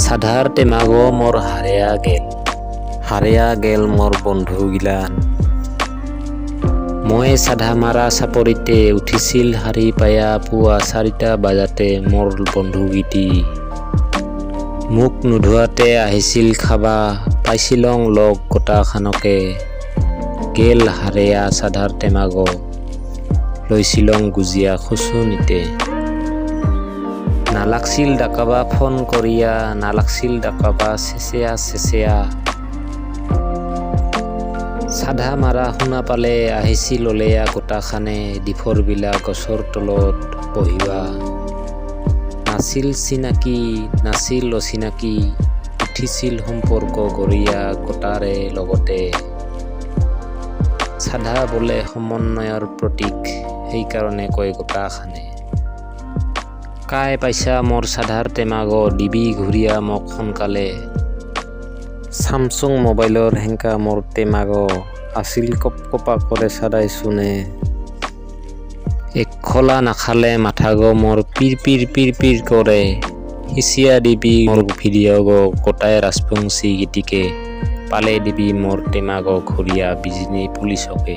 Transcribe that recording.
সাধাৰ টেমাগো মোৰ হাৰেয়া গেল মোৰ বন্ধুগিলান। মই সাধা মাৰা চাপৰিতে উঠিছিল শাৰী পায়া পুৱা 4টা বাজাতে মোৰ বন্ধুগীতি। মোক নোধোৱাতে আহিছিল খাবা, পাইছিলং লগ গোটাখানকে। গেল হাৰেয়া সাধাৰ টেমাগো, লৈছিলং গুজিয়া খুচুনিতে। নালাগছিল ডাকাবা ফোন কৰিয়া, নালাগছিল ডাকাবা চেচেয়া। সাধা মাৰা শুনা পালে আহিছিল ওলেয়া গোটাখানে, ডিফৰ বিলা গছৰ তলত বহিবা। নাছিল চিনাকি নাছিল অচিনাকি, উঠিছিল সম্পৰ্ক গৰিয়া গোটাৰে লগতে। সাধা বোলে সমন্বয়ৰ প্ৰতীক, সেইকাৰণে কয় গোটাখানে। কাই পাইছা মোৰ সাধাৰ টেমাগো, দিবি ঘূৰিয়া মোক সোনকালে। চামচুং মোবাইলৰ হেংকা মোৰ টেমাগো, আছিল কপকপা কৰে চাদাই চুনে। এক খোলা নাখালে মাথাগো মোৰ পিৰ কৰে। সিঁচিয়া দিবি মোৰ ভিডিঅ' গো গোটাই ৰাজবংশী গীতিকে, পালে দিবি মোৰ টেমাগো ঘূৰিয়া বিজনী পুলিচকে।